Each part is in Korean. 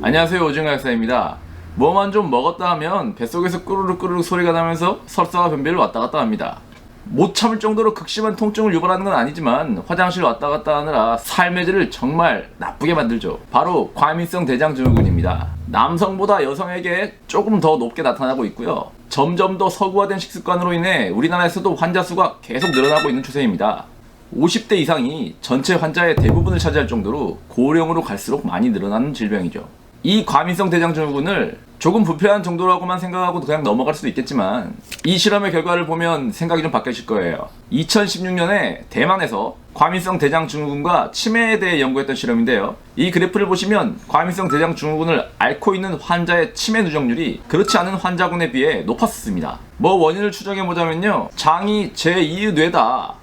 안녕하세요, 오징어 약사입니다. 뭐만 좀 먹었다 하면 뱃속에서 꾸르륵 꾸르륵 소리가 나면서 설사와 변비를 왔다 갔다 합니다. 못 참을 정도로 극심한 통증을 유발하는 건 아니지만 화장실 왔다 갔다 하느라 삶의 질을 정말 나쁘게 만들죠. 바로 과민성 대장증후군입니다. 남성보다 여성에게 조금 더 높게 나타나고 있고요. 점점 더 서구화된 식습관으로 인해 우리나라에서도 환자 수가 계속 늘어나고 있는 추세입니다. 50대 이상이 전체 환자의 대부분을 차지할 정도로 고령으로 갈수록 많이 늘어나는 질병이죠. 이 과민성 대장증후군을 조금 불편한 정도라고만 생각하고 그냥 넘어갈 수도 있겠지만 이 실험의 결과를 보면 생각이 좀 바뀌실 거예요. 2016년에 대만에서 과민성 대장증후군과 치매에 대해 연구했던 실험인데요. 이 그래프를 보시면 과민성 대장증후군을 앓고 있는 환자의 치매 누적률이 그렇지 않은 환자군에 비해 높았습니다. 원인을 추정해보자면요, 장이 제2의 뇌다,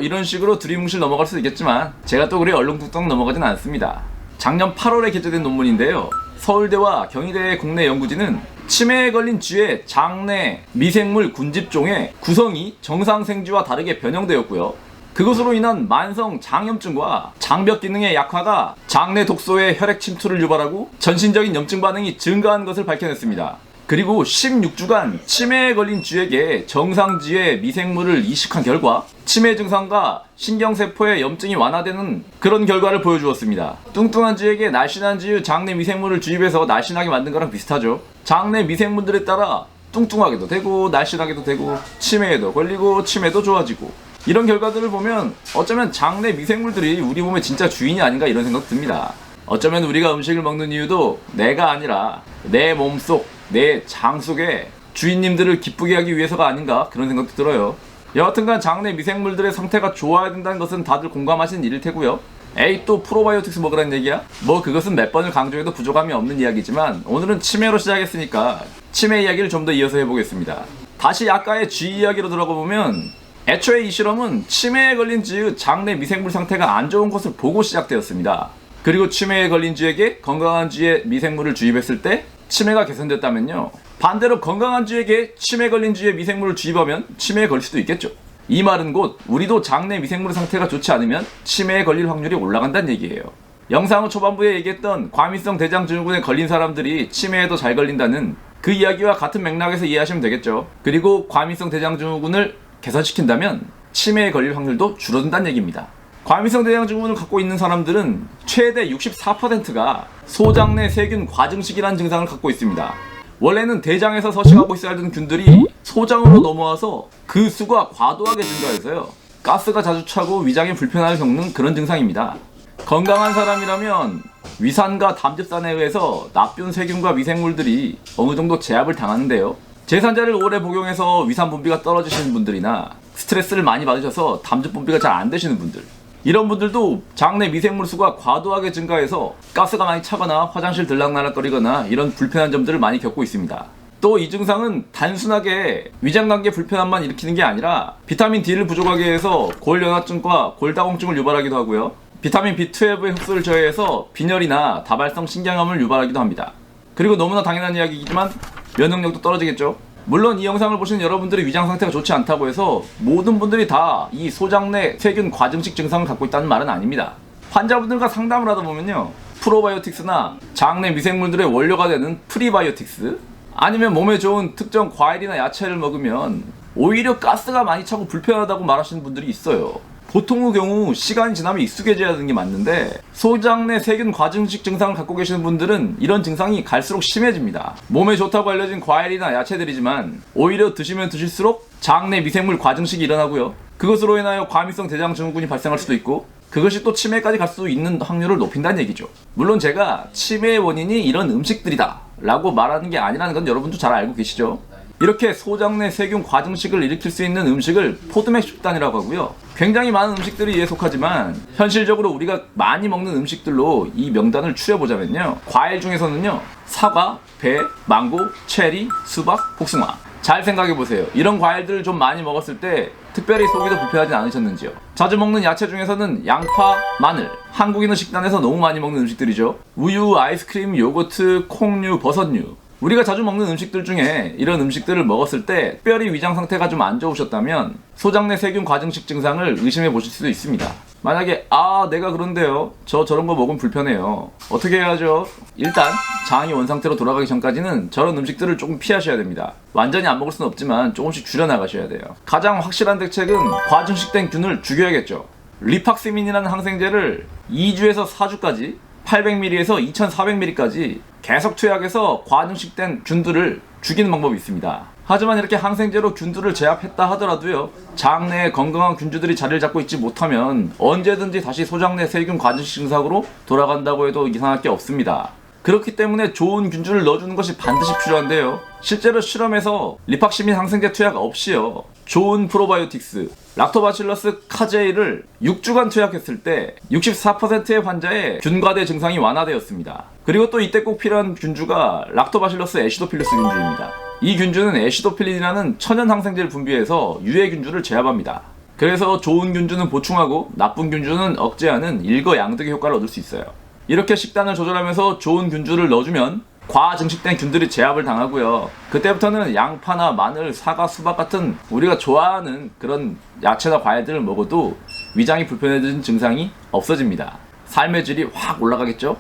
이런 식으로 두리뭉실 넘어갈 수도 있겠지만 제가 또 그리 얼렁뚱땅 넘어가진 않습니다. 작년 8월에 게재된 논문인데요. 서울대와 경희대의 국내 연구진은 치매에 걸린 쥐의 장내 미생물 군집종의 구성이 정상 생쥐와 다르게 변형되었고요. 그것으로 인한 만성 장염증과 장벽 기능의 약화가 장내 독소의 혈액 침투를 유발하고 전신적인 염증 반응이 증가한 것을 밝혀냈습니다. 그리고 16주간 치매에 걸린 쥐에게 정상쥐의 미생물을 이식한 결과 치매 증상과 신경세포의 염증이 완화되는 그런 결과를 보여주었습니다. 뚱뚱한 쥐에게 날씬한 쥐의 장내 미생물을 주입해서 날씬하게 만든 거랑 비슷하죠. 장내 미생물들에 따라 뚱뚱하게도 되고 날씬하게도 되고 치매에도 걸리고 치매도 좋아지고, 이런 결과들을 보면 어쩌면 장내 미생물들이 우리 몸의 진짜 주인이 아닌가 이런 생각 듭니다. 어쩌면 우리가 음식을 먹는 이유도 내가 아니라 내 몸속, 내 장 속에 주인님들을 기쁘게 하기 위해서가 아닌가 그런 생각도 들어요. 여하튼간 장내 미생물들의 상태가 좋아야 된다는 것은 다들 공감하시는 일일 테고요. 에이, 또 프로바이오틱스 먹으라는 얘기야? 그것은 몇 번을 강조해도 부족함이 없는 이야기지만 오늘은 치매로 시작했으니까 치매 이야기를 좀 더 이어서 해보겠습니다. 다시 아까의 쥐 이야기로 들어가 보면 애초에 이 실험은 치매에 걸린 쥐의 장내 미생물 상태가 안 좋은 것을 보고 시작되었습니다. 그리고 치매에 걸린 쥐에게 건강한 쥐의 미생물을 주입했을 때 치매가 개선됐다면요, 반대로 건강한 쥐에게 치매 걸린 쥐의 미생물을 주입하면 치매에 걸릴 수도 있겠죠. 이 말은 곧 우리도 장내 미생물 상태가 좋지 않으면 치매에 걸릴 확률이 올라간다는 얘기예요. 영상 초반부에 얘기했던 과민성 대장증후군에 걸린 사람들이 치매에도 잘 걸린다는 그 이야기와 같은 맥락에서 이해하시면 되겠죠. 그리고 과민성 대장증후군을 개선시킨다면 치매에 걸릴 확률도 줄어든다는 얘기입니다. 과민성 대장증후군을 갖고 있는 사람들은 최대 64%가 소장내 세균 과증식이라는 증상을 갖고 있습니다. 원래는 대장에서 서식하고 있어야 하는 균들이 소장으로 넘어와서 그 수가 과도하게 증가해서요, 가스가 자주 차고 위장에 불편함을 겪는 그런 증상입니다. 건강한 사람이라면 위산과 담즙산에 의해서 나쁜 세균과 미생물들이 어느 정도 제압을 당하는데요. 제산제를 오래 복용해서 위산 분비가 떨어지시는 분들이나 스트레스를 많이 받으셔서 담즙 분비가 잘 안 되시는 분들, 이런 분들도 장내 미생물 수가 과도하게 증가해서 가스가 많이 차거나 화장실 들락날락거리거나 이런 불편한 점들을 많이 겪고 있습니다. 또 이 증상은 단순하게 위장관계 불편함만 일으키는 게 아니라 비타민 D를 부족하게 해서 골연화증과 골다공증을 유발하기도 하고요. 비타민 B12의 흡수를 저해해서 빈혈이나 다발성 신경암을 유발하기도 합니다. 그리고 너무나 당연한 이야기이지만 면역력도 떨어지겠죠. 물론 이 영상을 보시는 여러분들의 위장 상태가 좋지 않다고 해서 모든 분들이 다 이 소장내 세균 과증식 증상을 갖고 있다는 말은 아닙니다. 환자분들과 상담을 하다 보면요, 프로바이오틱스나 장내 미생물들의 원료가 되는 프리바이오틱스, 아니면 몸에 좋은 특정 과일이나 야채를 먹으면 오히려 가스가 많이 차고 불편하다고 말하시는 분들이 있어요. 보통의 경우 시간이 지나면 익숙해져야 하는 게 맞는데 소장내 세균 과증식 증상을 갖고 계시는 분들은 이런 증상이 갈수록 심해집니다. 몸에 좋다고 알려진 과일이나 야채들이지만 오히려 드시면 드실수록 장내 미생물 과증식이 일어나고요, 그것으로 인하여 과민성 대장증후군이 발생할 수도 있고 그것이 또 치매까지 갈 수 있는 확률을 높인다는 얘기죠. 물론 제가 치매의 원인이 이런 음식들이다 라고 말하는 게 아니라는 건 여러분도 잘 알고 계시죠. 이렇게 소장내 세균 과증식을 일으킬 수 있는 음식을 포드맥 식단이라고 하고요. 굉장히 많은 음식들이 이에 속하지만 현실적으로 우리가 많이 먹는 음식들로 이 명단을 추려보자면요, 과일 중에서는요, 사과, 배, 망고, 체리, 수박, 복숭아. 잘 생각해보세요. 이런 과일들을 좀 많이 먹었을 때 특별히 속이 더 불편하진 않으셨는지요. 자주 먹는 야채 중에서는 양파, 마늘. 한국인의 식단에서 너무 많이 먹는 음식들이죠. 우유, 아이스크림, 요거트, 콩류, 버섯류. 우리가 자주 먹는 음식들 중에 이런 음식들을 먹었을 때 특별히 위장 상태가 좀 안 좋으셨다면 소장내 세균 과증식 증상을 의심해 보실 수도 있습니다. 만약에 내가 그런데요, 저런 거 먹으면 불편해요, 어떻게 해야죠? 일단 장이 원상태로 돌아가기 전까지는 저런 음식들을 조금 피하셔야 됩니다. 완전히 안 먹을 수는 없지만 조금씩 줄여나가셔야 돼요. 가장 확실한 대책은 과증식된 균을 죽여야겠죠. 리팍스민이라는 항생제를 2주에서 4주까지 800ml에서 2400ml까지 계속 투약해서 과증식된 균들을 죽이는 방법이 있습니다. 하지만 이렇게 항생제로 균들을 제압했다 하더라도요, 장내에 건강한 균주들이 자리를 잡고 있지 못하면 언제든지 다시 소장내 세균 과증식 증상으로 돌아간다고 해도 이상할 게 없습니다. 그렇기 때문에 좋은 균주를 넣어주는 것이 반드시 필요한데요, 실제로 실험에서 리팍시민 항생제 투약 없이요, 좋은 프로바이오틱스 락토바실러스 카제이를 6주간 투약했을 때 64%의 환자의 균과대 증상이 완화되었습니다. 그리고 또 이때 꼭 필요한 균주가 락토바실러스 애시도필루스 균주입니다. 이 균주는 애시도필린이라는 천연 항생제를 분비해서 유해균주를 제압합니다. 그래서 좋은 균주는 보충하고 나쁜 균주는 억제하는 일거양득의 효과를 얻을 수 있어요. 이렇게 식단을 조절하면서 좋은 균주를 넣어주면 과증식된 균들이 제압을 당하고요, 그때부터는 양파나 마늘, 사과, 수박 같은 우리가 좋아하는 그런 야채나 과일들을 먹어도 위장이 불편해지는 증상이 없어집니다. 삶의 질이 확 올라가겠죠?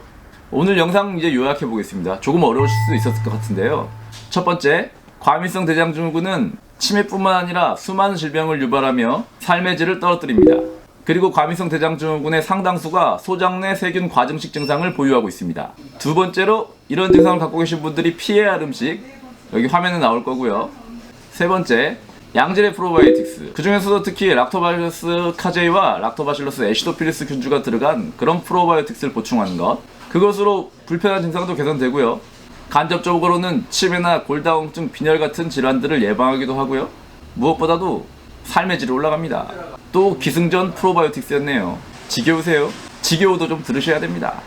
오늘 영상 이제 요약해 보겠습니다. 조금 어려우실 수도 있었을 것 같은데요. 첫 번째, 과민성 대장증후군은 치매뿐만 아니라 수많은 질병을 유발하며 삶의 질을 떨어뜨립니다. 그리고 과민성 대장증후군의 상당수가 소장내 세균 과증식 증상을 보유하고 있습니다. 두 번째로, 이런 증상을 갖고 계신 분들이 피해야 할 음식, 여기 화면에 나올 거고요. 세 번째, 양질의 프로바이오틱스, 그 중에서도 특히 락토바실러스 카제이와 락토바실러스 애시도필루스 균주가 들어간 그런 프로바이오틱스를 보충하는 것, 그것으로 불편한 증상도 개선되고요, 간접적으로는 치매나 골다공증, 빈혈 같은 질환들을 예방하기도 하고요, 무엇보다도 삶의 질이 올라갑니다. 또 기승전 프로바이오틱스였네요. 지겨우세요? 지겨워도 좀 들으셔야 됩니다.